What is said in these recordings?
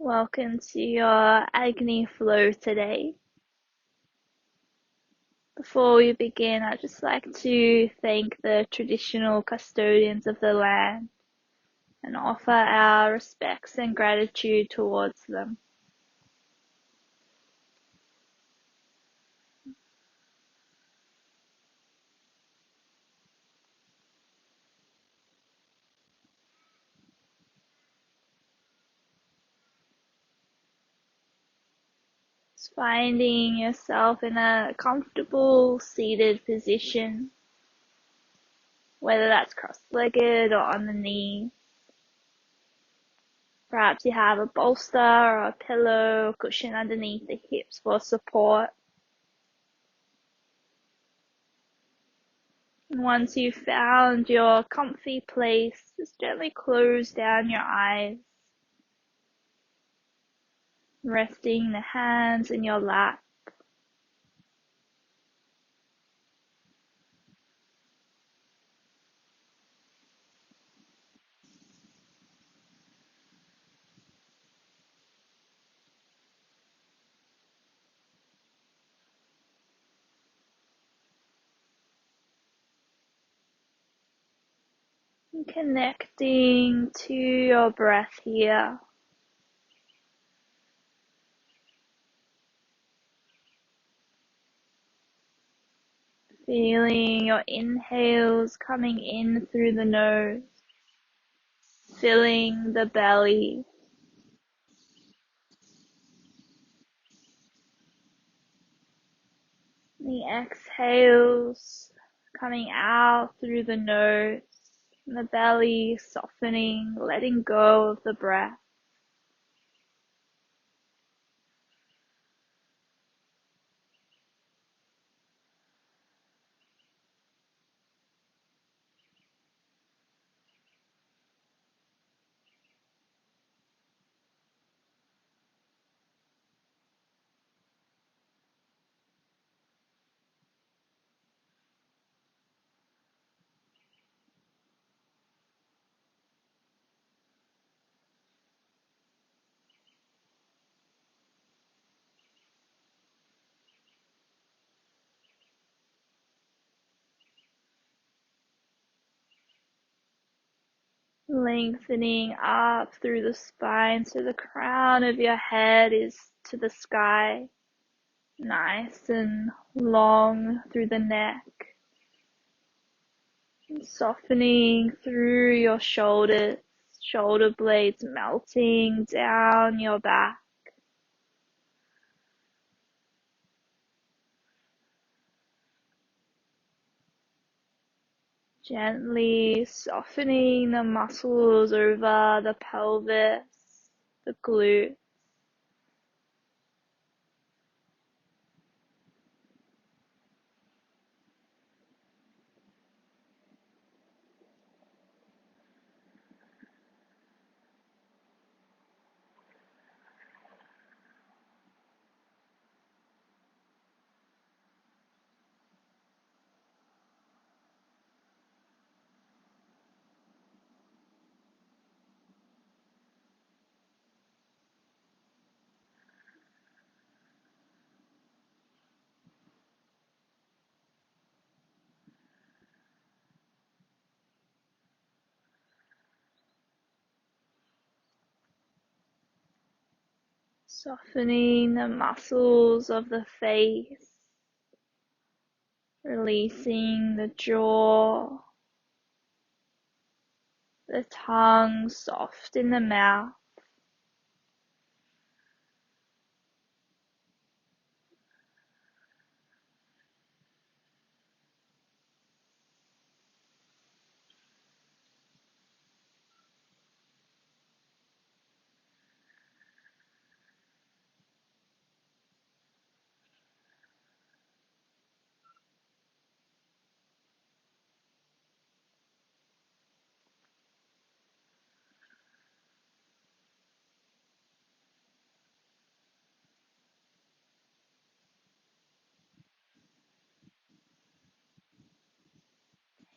Welcome to your Agni flow today. Before we begin, I'd just like to thank the traditional custodians of the land and offer our respects and gratitude towards them. Just finding yourself in a comfortable seated position, whether that's cross-legged or on the knee. Perhaps you have a bolster or a pillow or cushion underneath the hips for support. And once you've found your comfy place, just gently close down your eyes, resting the hands in your lap. And connecting to your breath here. Feeling your inhales coming in through the nose, filling the belly. The exhales coming out through the nose, and the belly softening, letting go of the breath. Lengthening up through the spine so the crown of your head is to the sky, nice and long through the neck, and softening through your shoulders, shoulder blades melting down your back. Gently softening the muscles over the pelvis, the glutes. Softening the muscles of the face, releasing the jaw, the tongue soft in the mouth.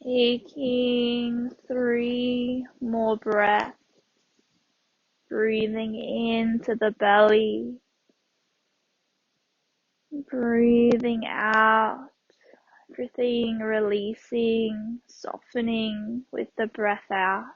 Taking 3 more breaths, breathing into the belly, breathing out, everything releasing, softening with the breath out.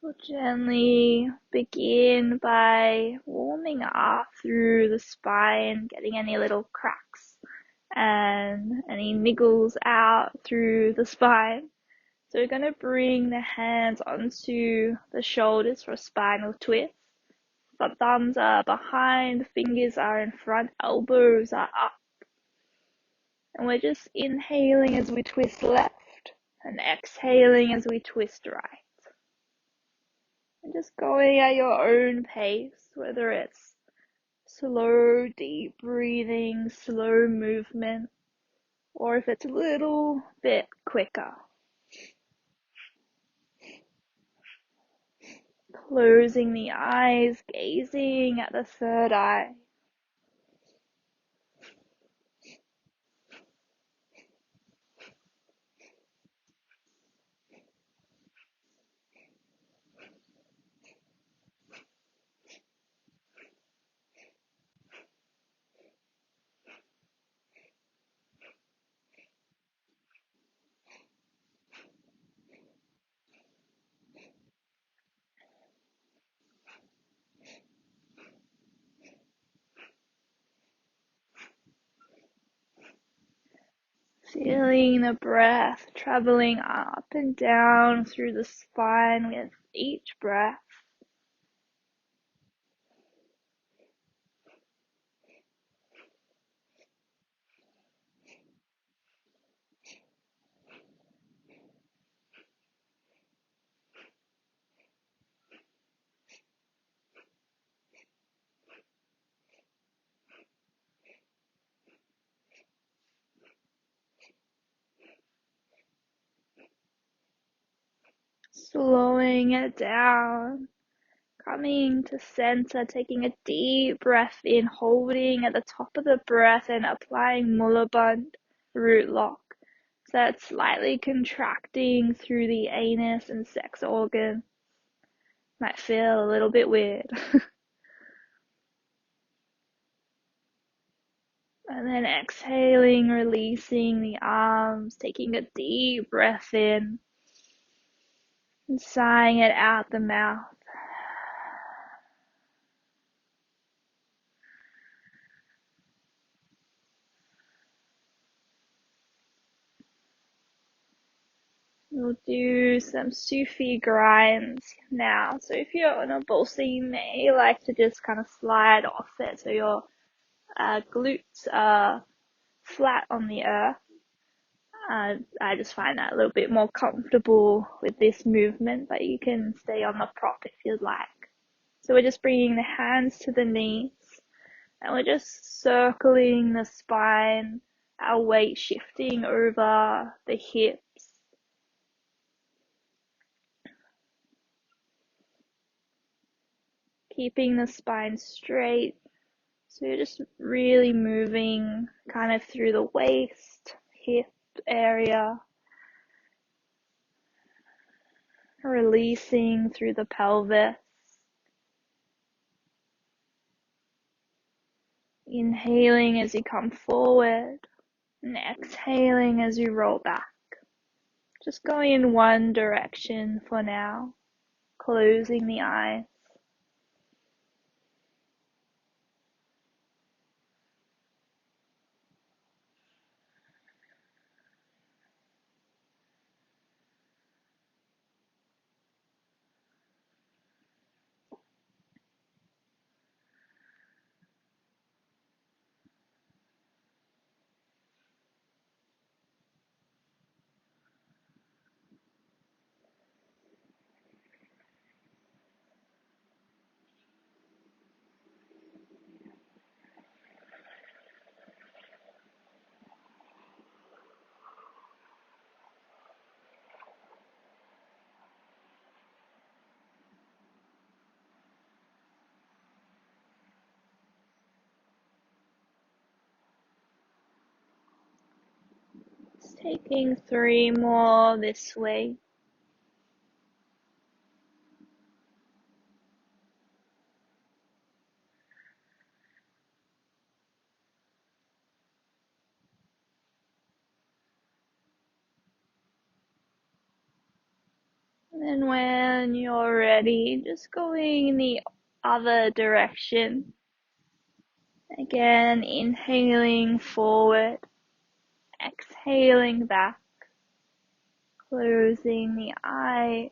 We'll gently begin by warming up through the spine, getting any little cracks and any niggles out through the spine. So we're going to bring the hands onto the shoulders for a spinal twist. The thumbs are behind, fingers are in front, elbows are up. And we're just inhaling as we twist left and exhaling as we twist right. And just going at your own pace, whether it's slow, deep breathing, slow movement, or if it's a little bit quicker. Closing the eyes, gazing at the third eye. Feeling the breath traveling up and down through the spine with each breath. Slowing it down, coming to center, taking a deep breath in, holding at the top of the breath and applying Mulaband root lock. So that's slightly contracting through the anus and sex organ. Might feel a little bit weird. And then exhaling, releasing the arms, taking a deep breath in and sighing it out the mouth. We'll do some Sufi grinds now. So if you're on a bolster, you may like to just kind of slide off it so your glutes are flat on the earth. I just find that a little bit more comfortable with this movement, but you can stay on the prop if you'd like. So we're just bringing the hands to the knees and we're just circling the spine, our weight shifting over the hips. Keeping the spine straight. So you're just really moving kind of through the waist, hip area, releasing through the pelvis. Inhaling as you come forward and exhaling as you roll back. Just going in one direction for now, closing the eyes. Taking 3 more this way. And then when you're ready, just going in the other direction. Again, inhaling forward, exhaling back, closing the eye.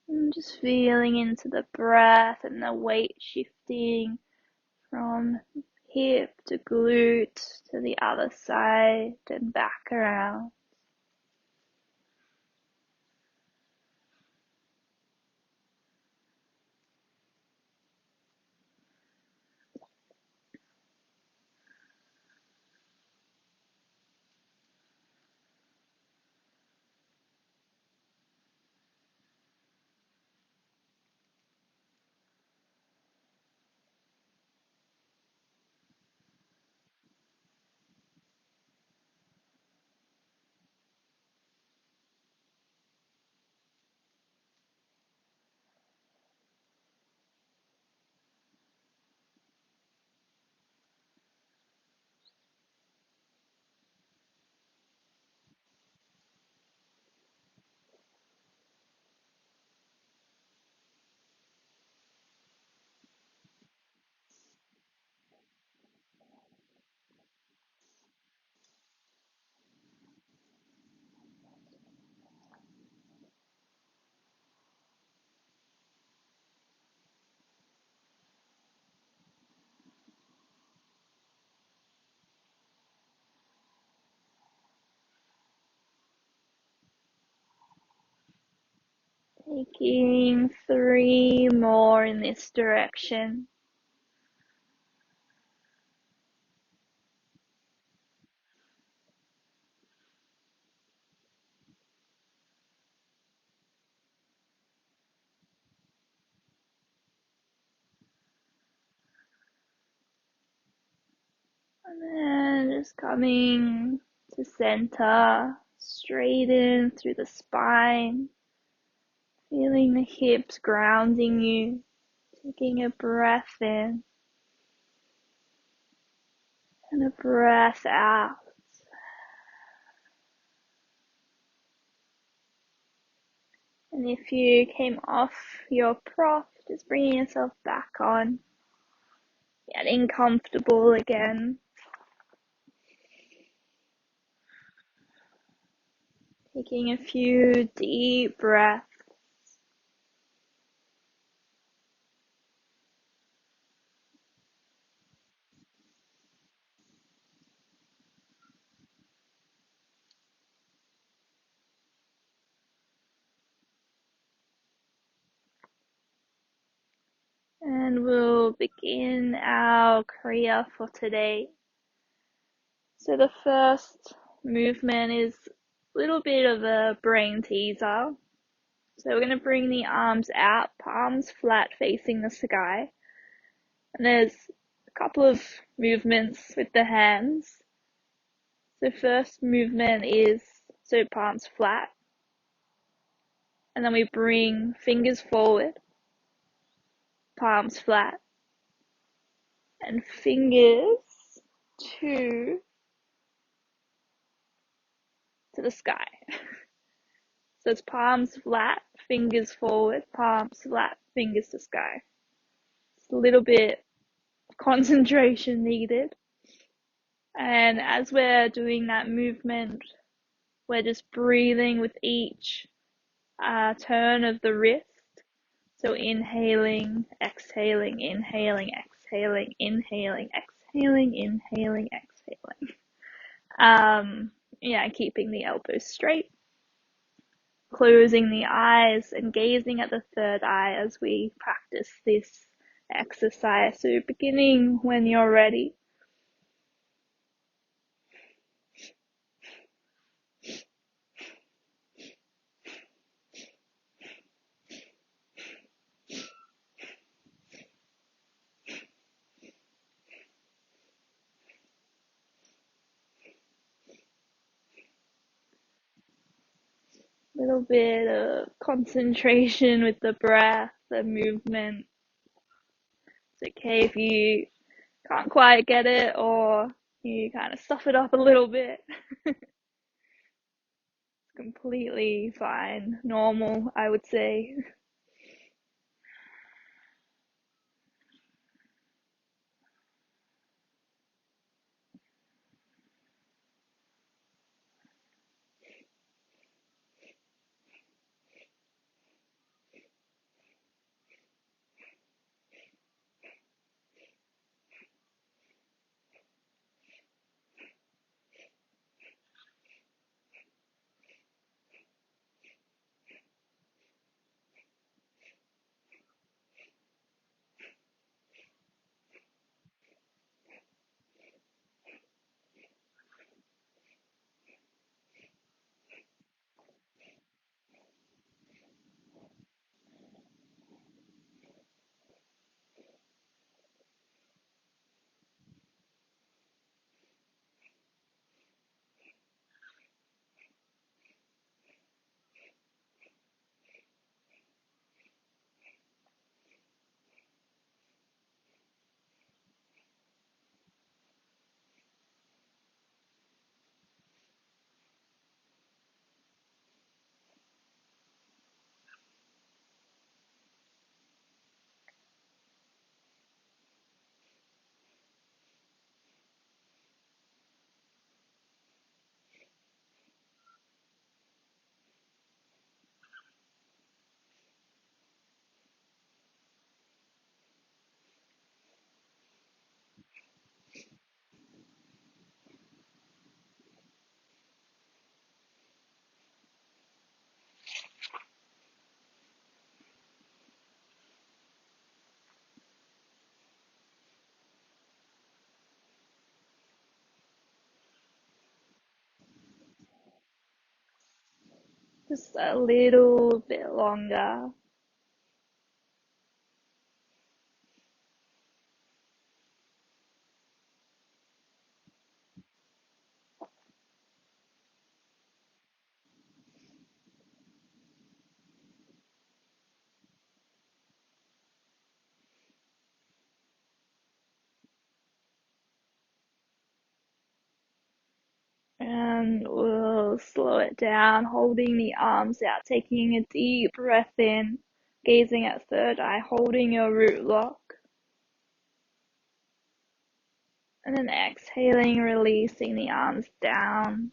And just feeling into the breath and the weight shifting from hip to glute to the other side and back around. Taking 3 more in this direction. And then just coming to center, straighten through the spine, feeling the hips grounding you, taking a breath in and a breath out. And if you came off your prop, just bringing yourself back on, getting comfortable again. Taking a few deep breaths. And we'll begin our Kriya for today. So the first movement is a little bit of a brain teaser. So we're going to bring the arms out, palms flat facing the sky. And there's a couple of movements with the hands. So first movement is so palms flat. And then we bring fingers forward, palms flat, and fingers to the sky. So it's palms flat, fingers forward, palms flat, fingers to sky. It's a little bit of concentration needed. And as we're doing that movement, we're just breathing with each turn of the wrist. So inhaling, exhaling, inhaling, exhaling, inhaling, exhaling, inhaling, exhaling. Keeping the elbows straight. Closing the eyes and gazing at the third eye as we practice this exercise. So beginning when you're ready. Little bit of concentration with the breath, the movement. It's okay if you can't quite get it or you kind of stuff it up a little bit. It's completely fine, normal, I would say. Just a little bit longer. And we'll slow it down, holding the arms out, taking a deep breath in, gazing at third eye, holding your root lock. And then exhaling, releasing the arms down.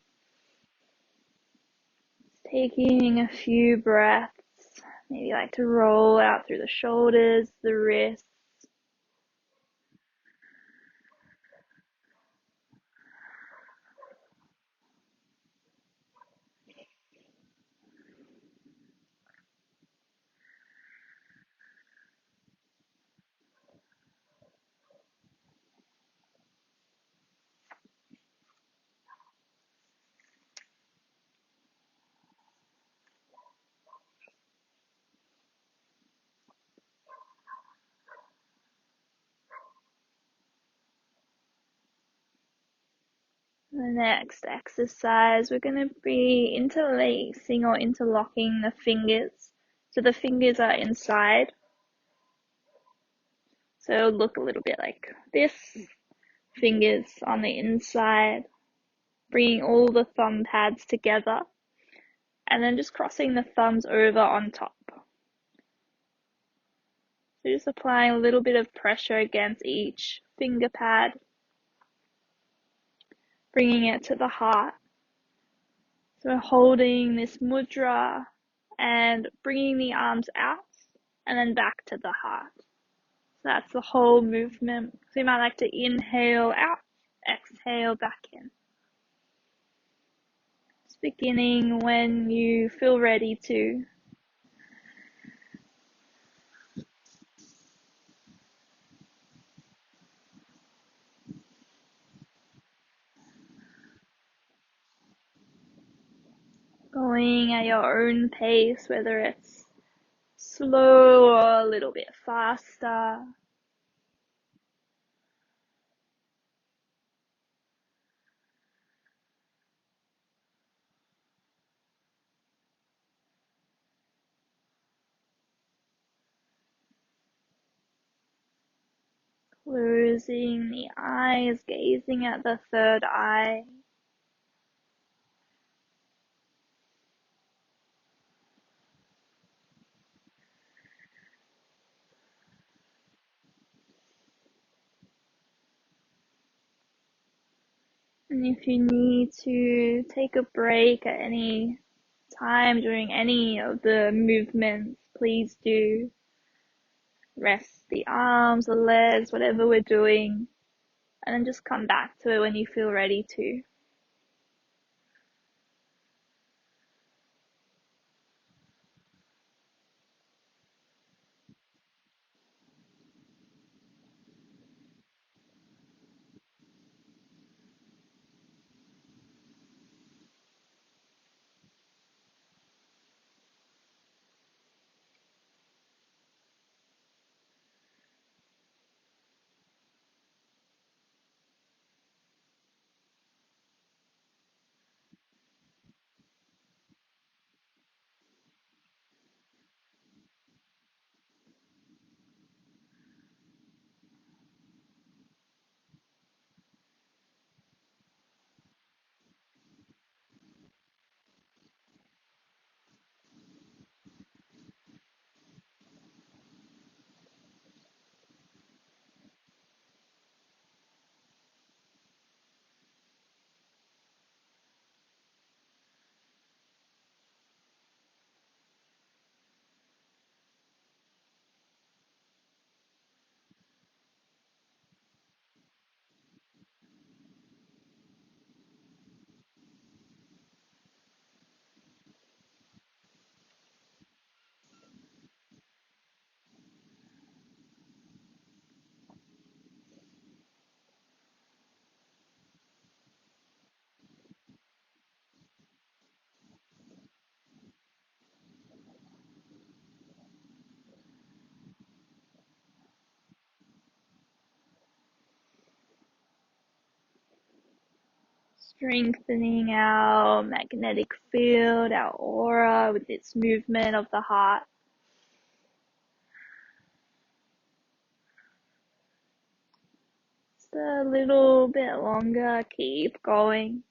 Taking a few breaths, maybe like to roll out through the shoulders, the wrists. The next exercise, we're going to be interlacing or interlocking the fingers. So the fingers are inside. So it'll look a little bit like this. Fingers on the inside. Bringing all the thumb pads together. And then just crossing the thumbs over on top. So just applying a little bit of pressure against each finger pad. Bringing it to the heart. So we're holding this mudra and bringing the arms out and then back to the heart. So that's the whole movement. So you might like to inhale out, exhale back in. Just beginning when you feel ready to. Going at your own pace, whether it's slow or a little bit faster. Closing the eyes, gazing at the third eye. And if you need to take a break at any time during any of the movements, please do. Rest the arms, the legs, whatever we're doing, and then just come back to it when you feel ready to. Strengthening our magnetic field, our aura with its movement of the heart. Just a little bit longer, keep going.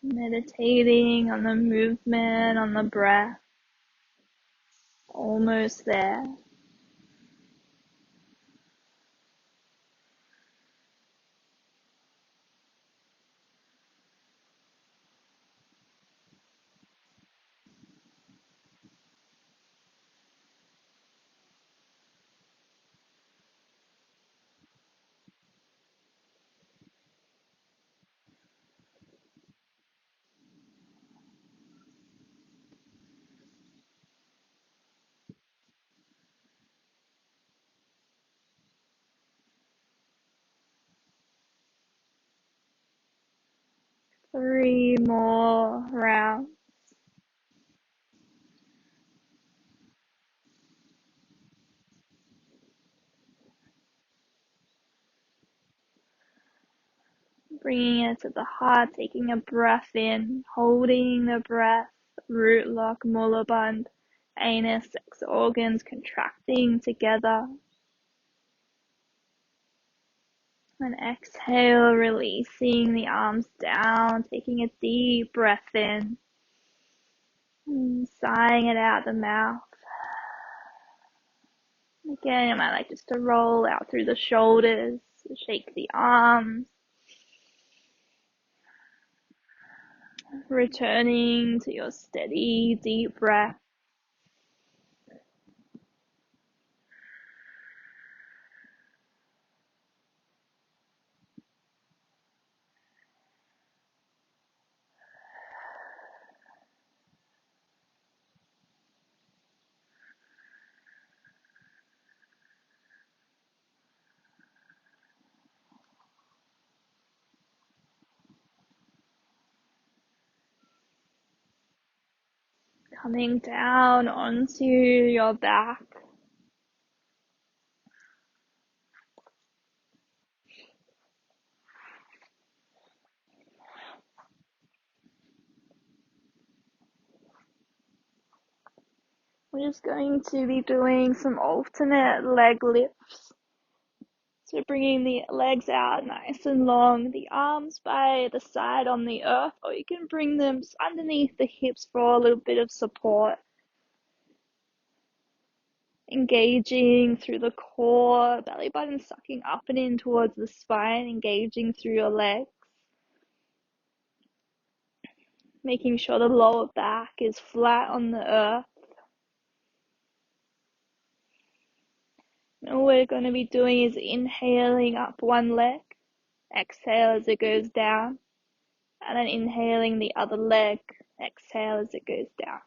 Meditating on the movement, on the breath. Almost there. 3 more rounds. Bringing it to the heart, taking a breath in, holding the breath, root lock, mullaband, anus, sex organs contracting together. And exhale, releasing the arms down, taking a deep breath in, and sighing it out the mouth. Again, you might like just to roll out through the shoulders, shake the arms, returning to your steady, deep breath. Coming down onto your back. We're just going to be doing some alternate leg lifts. So bringing the legs out nice and long, the arms by the side on the earth, or you can bring them underneath the hips for a little bit of support. Engaging through the core, belly button sucking up and in towards the spine, engaging through your legs. Making sure the lower back is flat on the earth. And all we're going to be doing is inhaling up one leg, exhale as it goes down, and then inhaling the other leg, exhale as it goes down.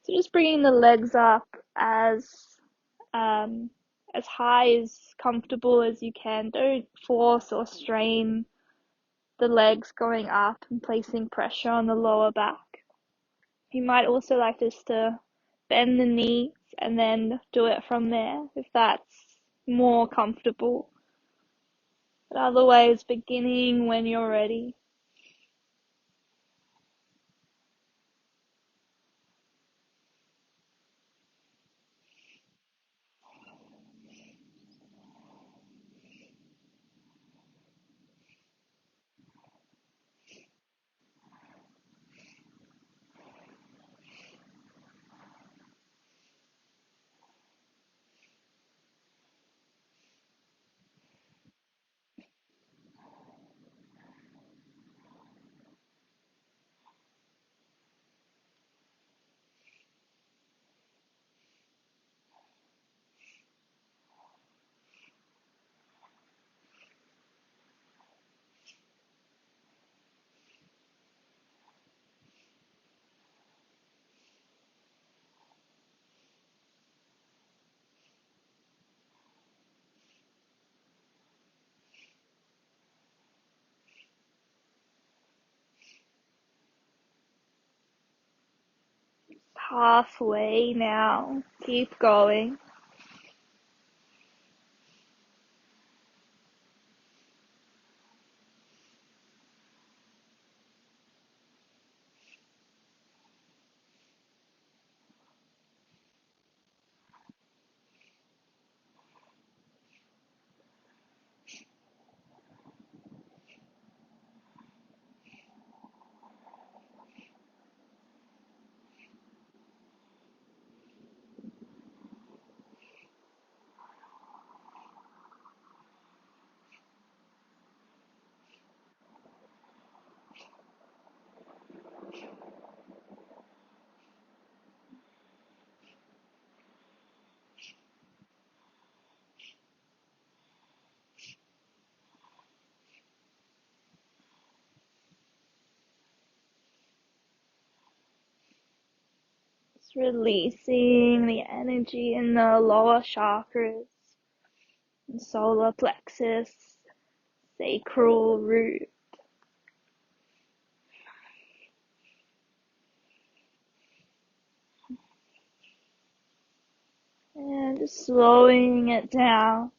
So just bringing the legs up as high as comfortable as you can. Don't force or strain the legs going up and placing pressure on the lower back. You might also like just to bend the knees and then do it from there if that's more comfortable. But otherwise, beginning when you're ready. Halfway now. Keep going. Just releasing the energy in the lower chakras, solar plexus, sacral root. just slowing it down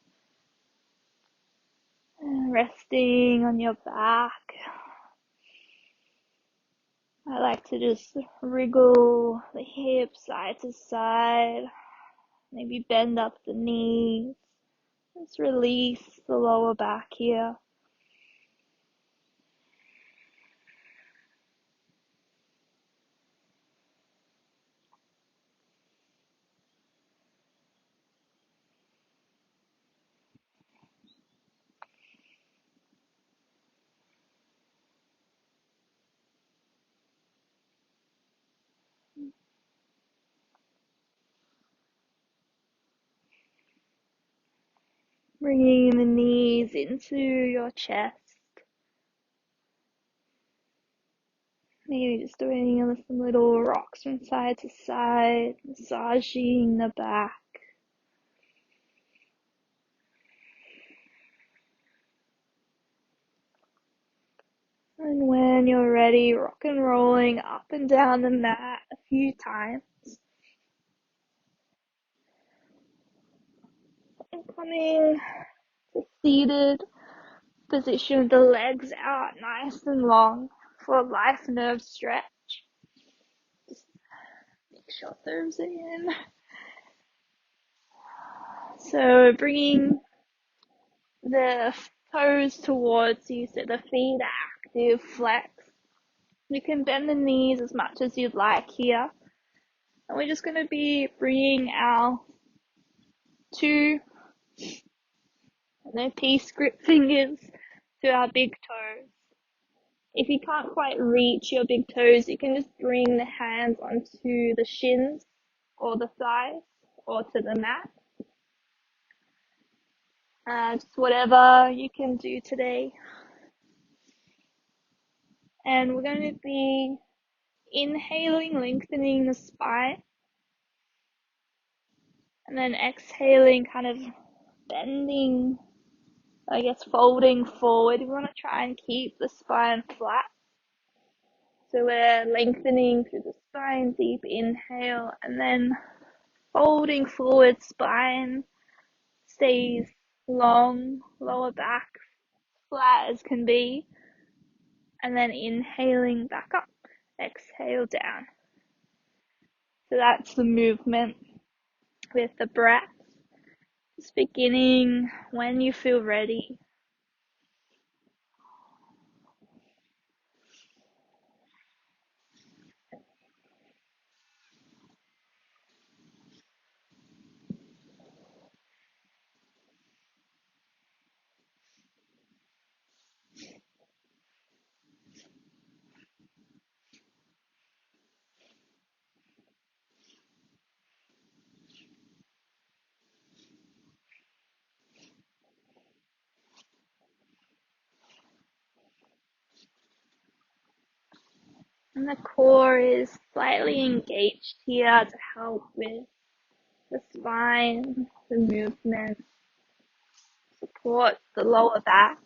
and resting on your back. I like to just wriggle the hips side to side, maybe bend up the knees. Just release the lower back here. Bringing the knees into your chest. Maybe just doing some little rocks from side to side, massaging the back. And when you're ready, rock and rolling up and down the mat a few times. And coming to seated position with the legs out nice and long for a life nerve stretch. Just make sure those are in. So bringing the toes towards you so the feet are active, flex. You can bend the knees as much as you'd like here. And we're just going to be bringing our two peace grip fingers to our big toes. If you can't quite reach your big toes, you can just bring the hands onto the shins or the thighs or to the mat. Just whatever you can do today. And we're going to be inhaling, lengthening the spine. And then exhaling, kind of bending, folding forward. We want to try and keep the spine flat. So we're lengthening through the spine, deep inhale, and then folding forward, spine stays long, lower back flat as can be, and then inhaling back up, exhale down. So that's the movement with the breath. Just beginning when you feel ready. And the core is slightly engaged here to help with the spine, the movement, support the lower back.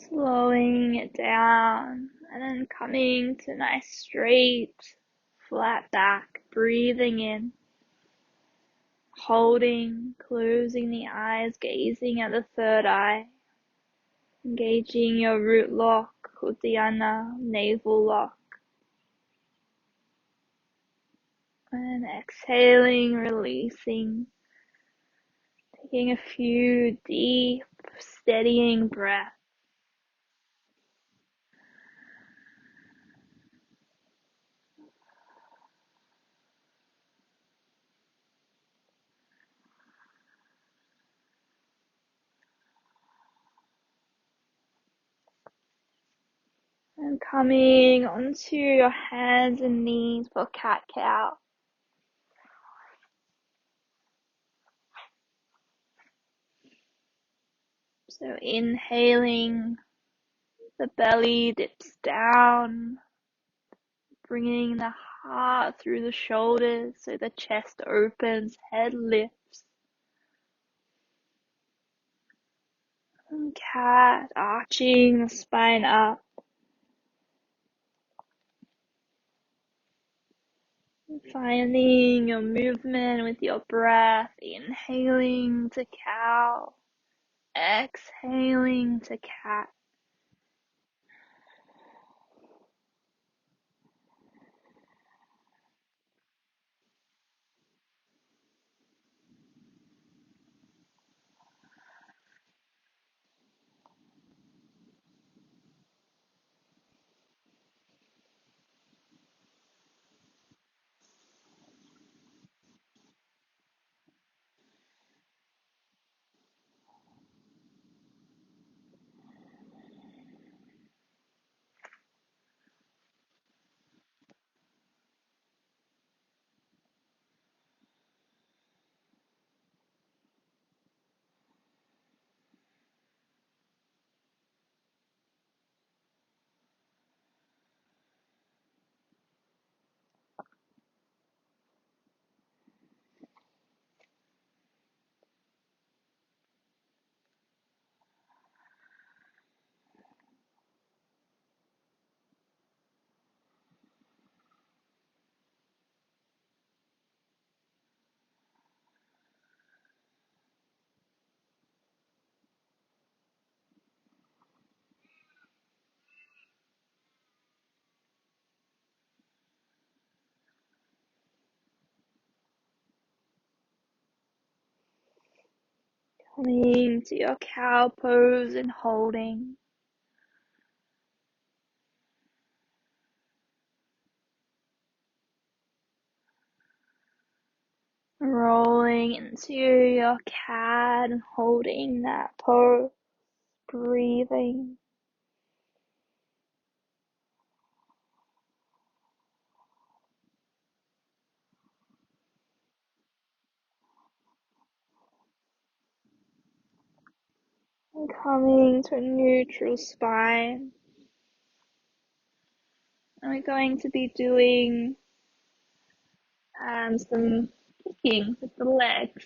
Slowing it down and then coming to nice straight, flat back, breathing in, holding, closing the eyes, gazing at the third eye, engaging your root lock, Uddiyana, navel lock, and exhaling, releasing, taking a few deep, steadying breaths. And coming onto your hands and knees for cat-cow. So inhaling, the belly dips down, bringing the heart through the shoulders so the chest opens, head lifts. And cat, arching the spine up. Finding your movement with your breath, inhaling to cow, exhaling to cat. Coming to your cow pose and holding. Rolling into your cat and holding that pose, breathing. And coming to a neutral spine. And we're going to be doing some kicking with the legs.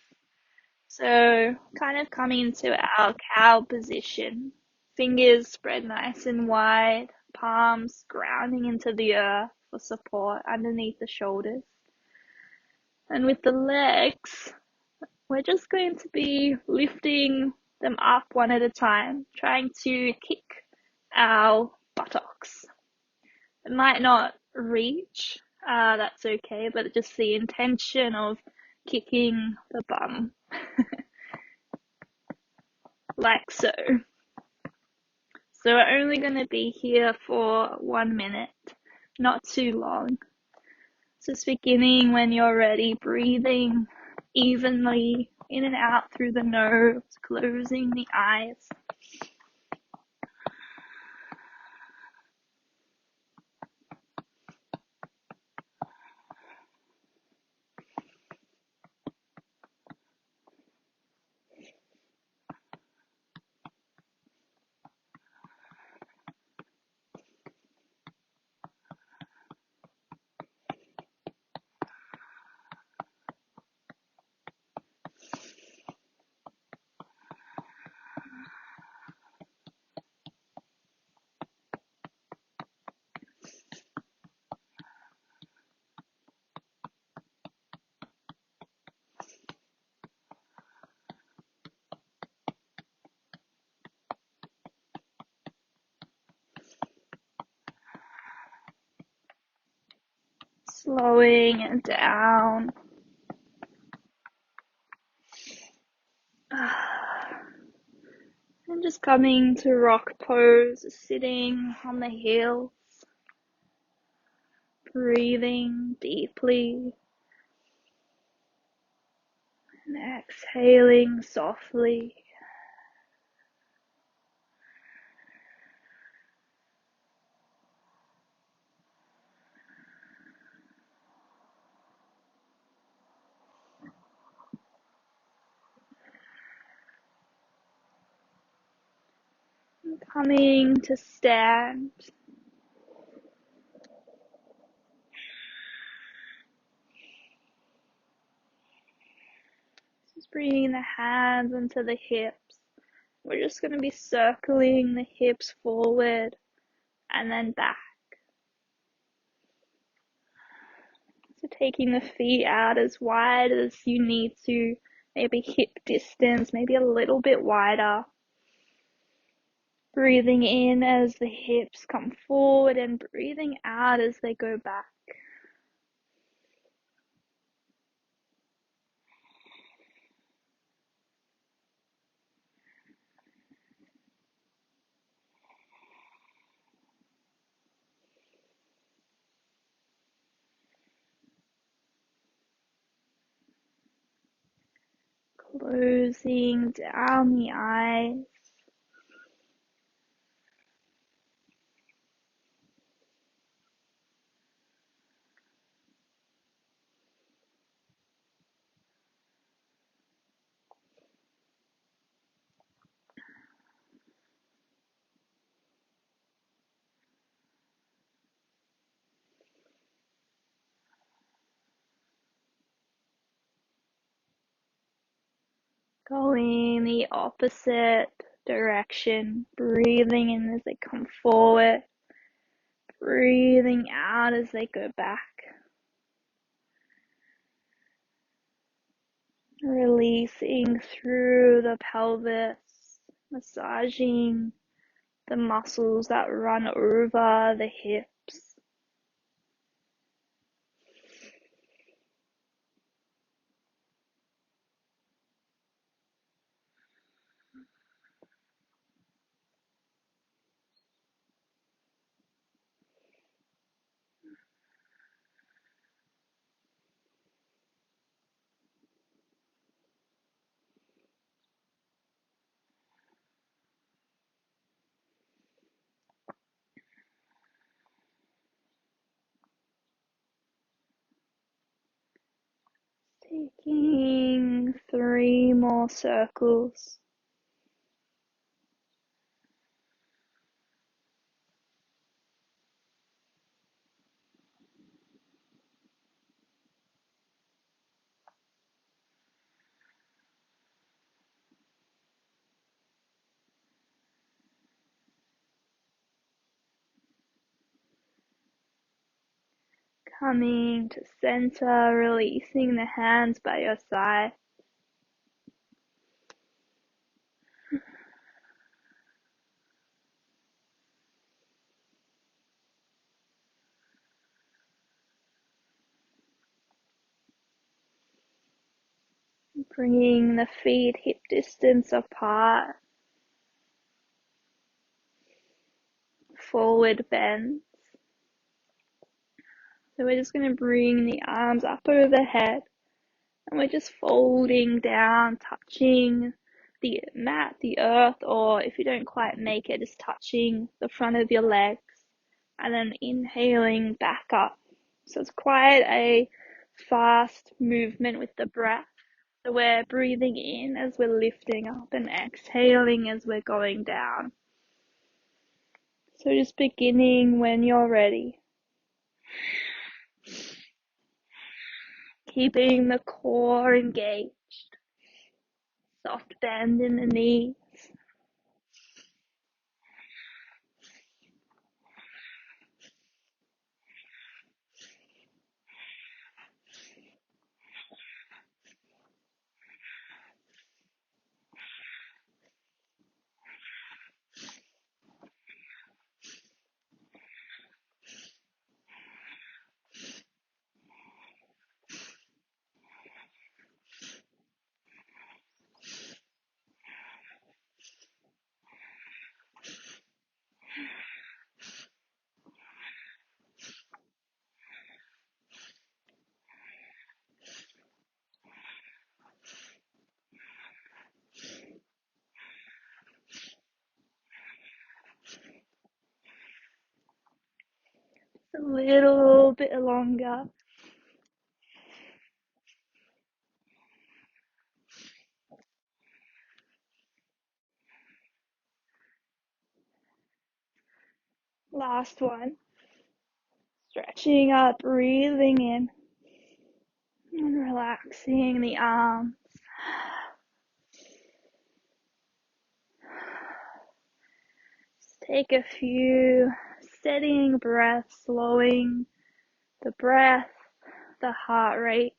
So kind of coming into our cow position. Fingers spread nice and wide, palms grounding into the earth for support underneath the shoulders. And with the legs, we're just going to be lifting them up one at a time, trying to kick our buttocks. It might not reach, that's okay, but just the intention of kicking the bum, like so. So we're only going to be here for 1 minute, not too long. Just beginning when you're ready, breathing evenly in and out through the nose, closing the eyes. Slowing it down. And just coming to rock pose, sitting on the heels, breathing deeply, and exhaling softly. And coming to stand. Just bringing the hands into the hips. We're just going to be circling the hips forward and then back. So taking the feet out as wide as you need to, maybe hip distance, maybe a little bit wider. Breathing in as the hips come forward and breathing out as they go back. Closing down the eyes. Going the opposite direction. Breathing in as they come forward. Breathing out as they go back. Releasing through the pelvis. Massaging the muscles that run over the hips. Taking 3 more circles. Coming to center, releasing the hands by your side. Bringing the feet hip distance apart. Forward bends. So we're just going to bring the arms up over the head. And we're just folding down, touching the mat, the earth, or if you don't quite make it, just touching the front of your legs. And then inhaling back up. So it's quite a fast movement with the breath. So we're breathing in as we're lifting up and exhaling as we're going down. So just beginning when you're ready. Keeping the core engaged. Soft bend in the knees. little bit longer. Last one. Stretching up, breathing in, and relaxing the arms. Just take a few steadying breaths, slowing the breath, the heart rate.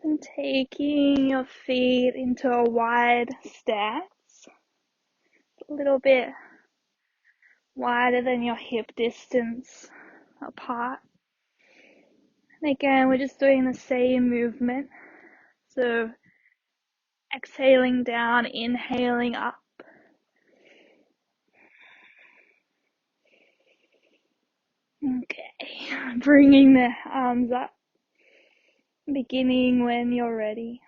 And taking your feet into a wide stance, a little bit wider than your hip distance apart. And again, we're just doing the same movement. So exhaling down, inhaling up. Okay, bringing the arms up, beginning when you're ready.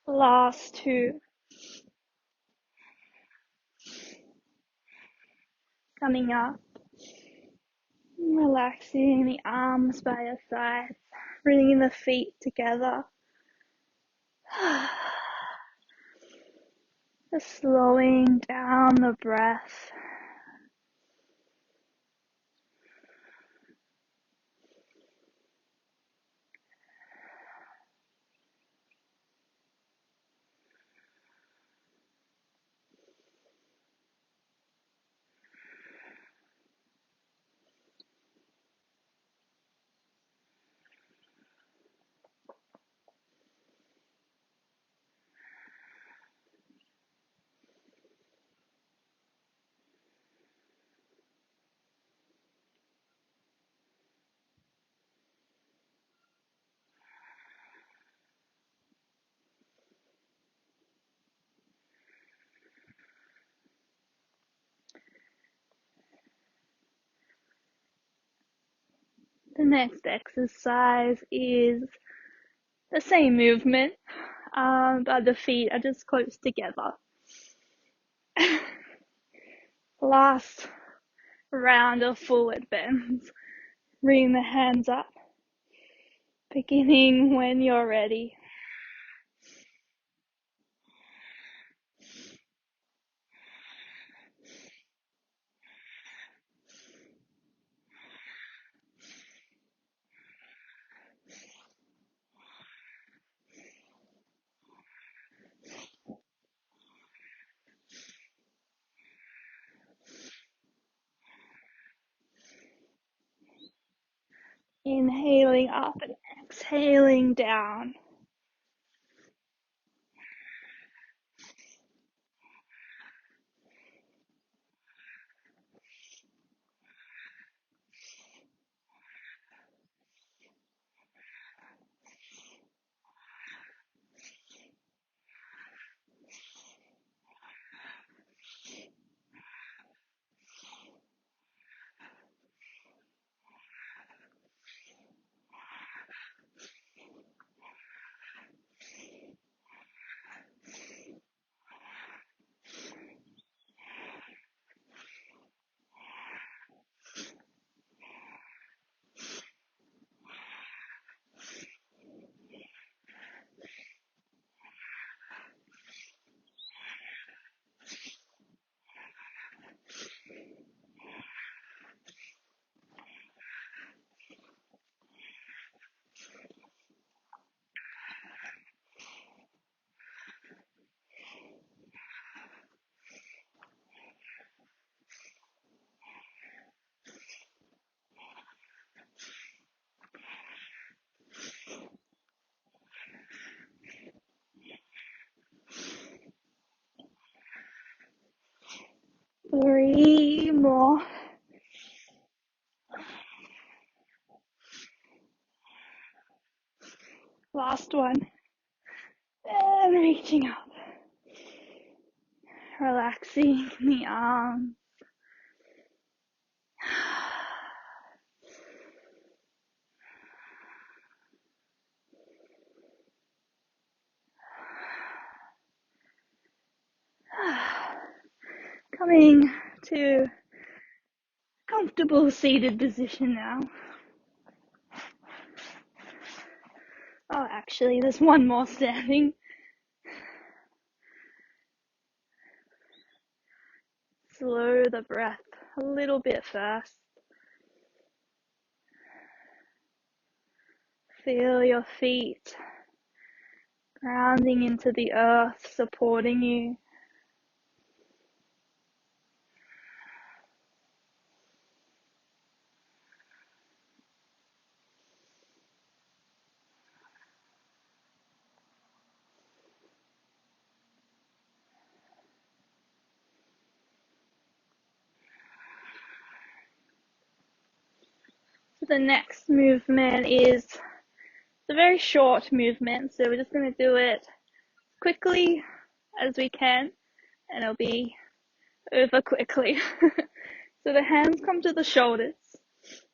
Last two. Coming up. Relaxing the arms by your sides. Bringing the feet together. Just slowing down the breath. The next exercise is the same movement, but the feet are just close together. Last round of forward bends. Bring the hands up, beginning when you're ready. Inhaling up and exhaling down. 3 more. Last one. And reaching up. Relaxing the arms. Coming to comfortable seated position now. Oh, actually, there's one more standing. Slow the breath a little bit first. Feel your feet grounding into the earth, supporting you. So the next movement is a very short movement, so we're just going to do it quickly as we can, and it'll be over quickly. So the hands come to the shoulders,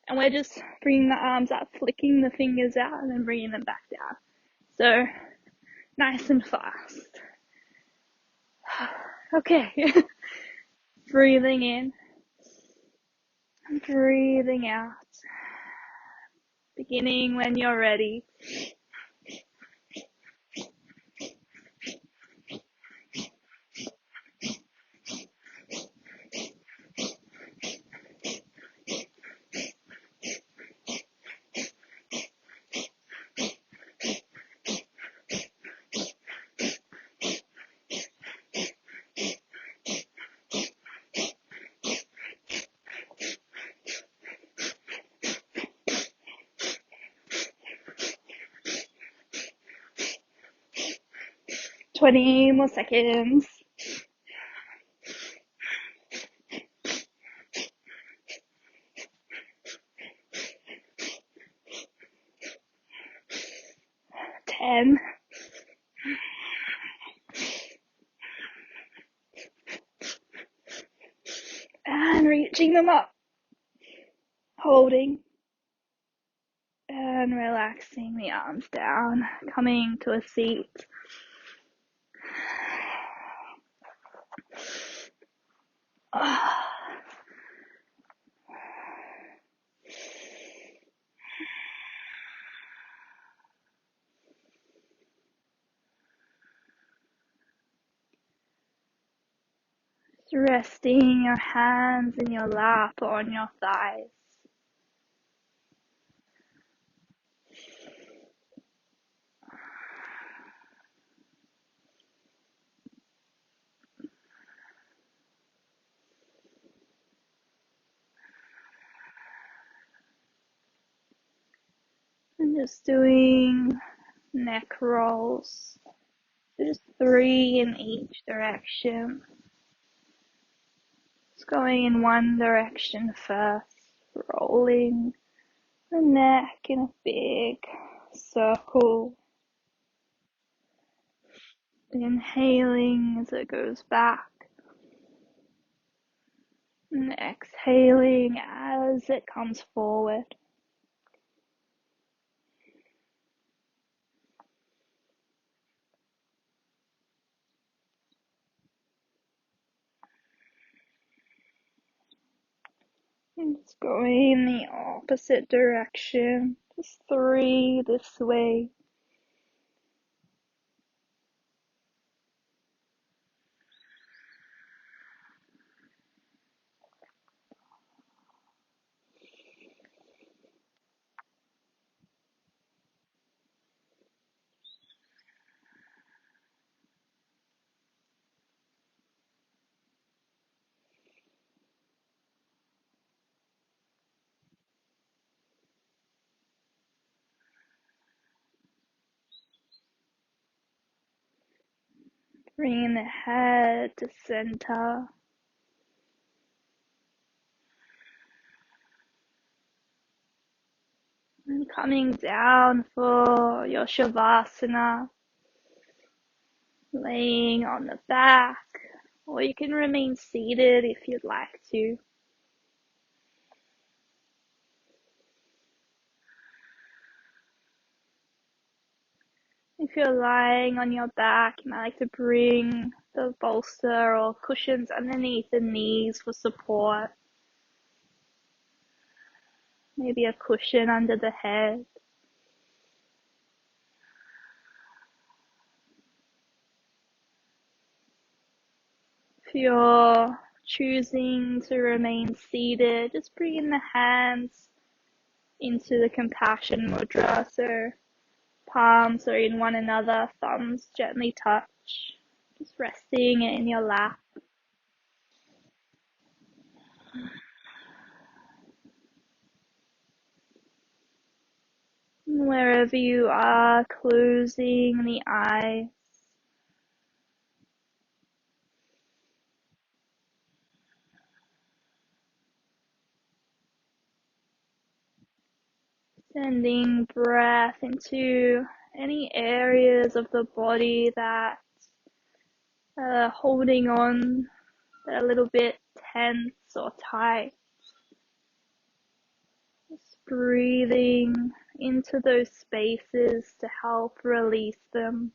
and we're just bringing the arms out, flicking the fingers out, and then bringing them back down. So nice and fast. Okay. Breathing in, breathing out. Beginning when you're ready. 20 more seconds. Ten. And reaching them up. Holding. And relaxing the arms down. Coming to a seat. Resting your hands in your lap or on your thighs. And just doing neck rolls. Just 3 in each direction. Just going in one direction first, rolling the neck in a big circle. Inhaling as it goes back. And exhaling as it comes forward. And just going in the opposite direction. Just 3 this way. Bringing the head to center. And coming down for your Shavasana, laying on the back, or you can remain seated if you'd like to. If you're lying on your back, you might like to bring the bolster or cushions underneath the knees for support. Maybe a cushion under the head. If you're choosing to remain seated, just bring the hands into the compassion mudra, so palms are in one another, thumbs gently touch, just resting it in your lap. And wherever you are, closing the eyes. Sending breath into any areas of the body that are holding on, that are a little bit tense or tight. Just breathing into those spaces to help release them.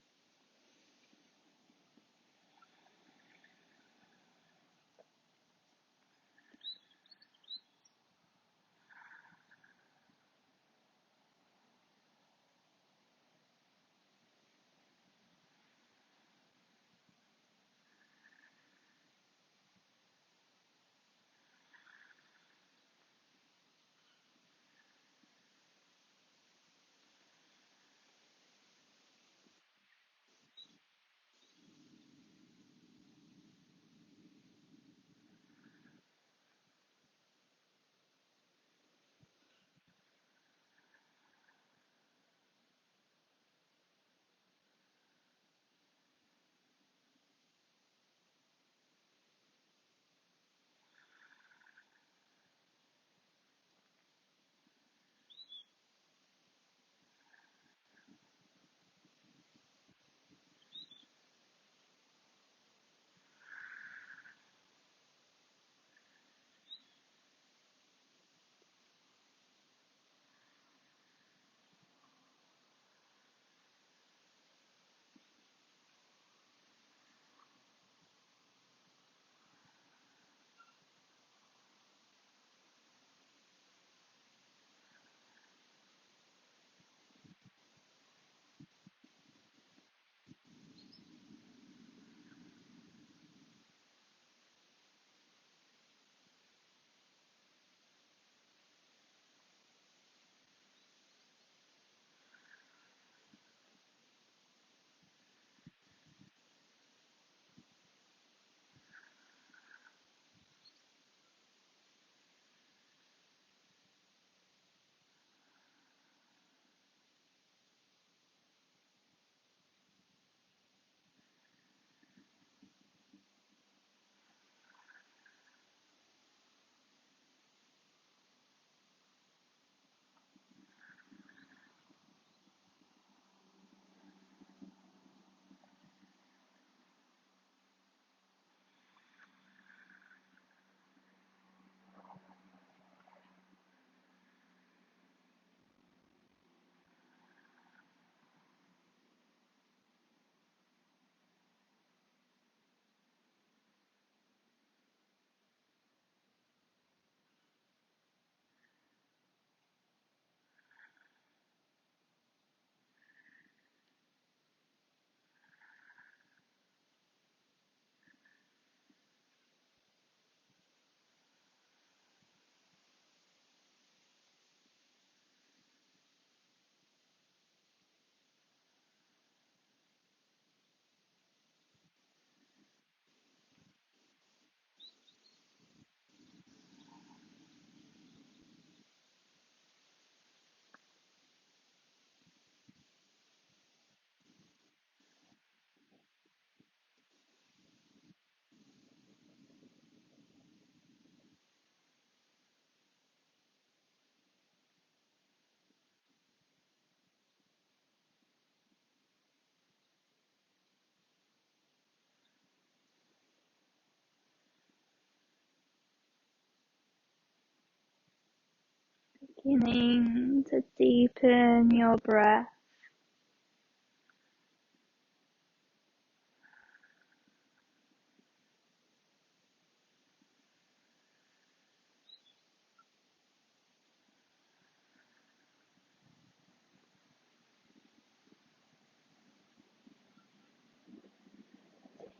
beginning to deepen your breath.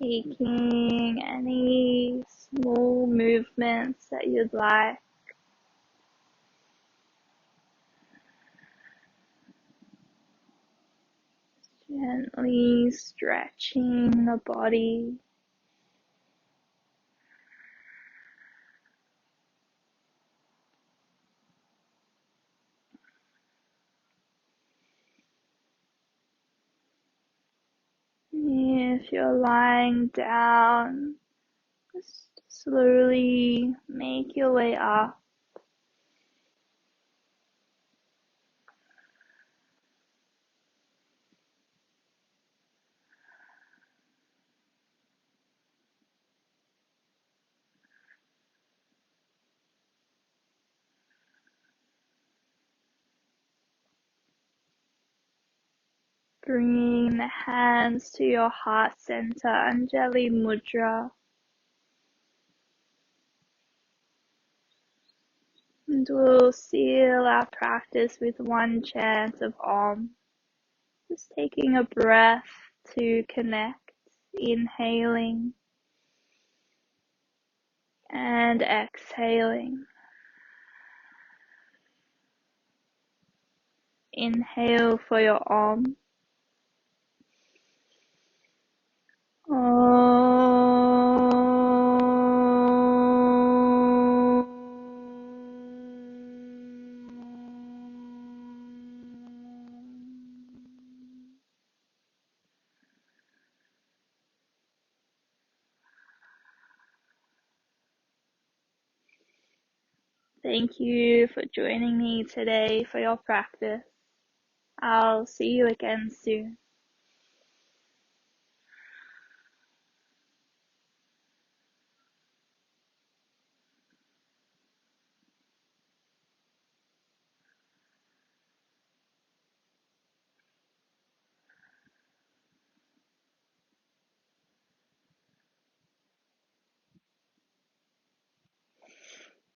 Taking any small movements that you'd like. Gently stretching the body. If you're lying down, just slowly make your way up. Bringing the hands to your heart center, Anjali Mudra. And we'll seal our practice with one chant of Om. Just taking a breath to connect, inhaling and exhaling. Inhale for your Om. Thank you for joining me today for your practice. I'll see you again soon.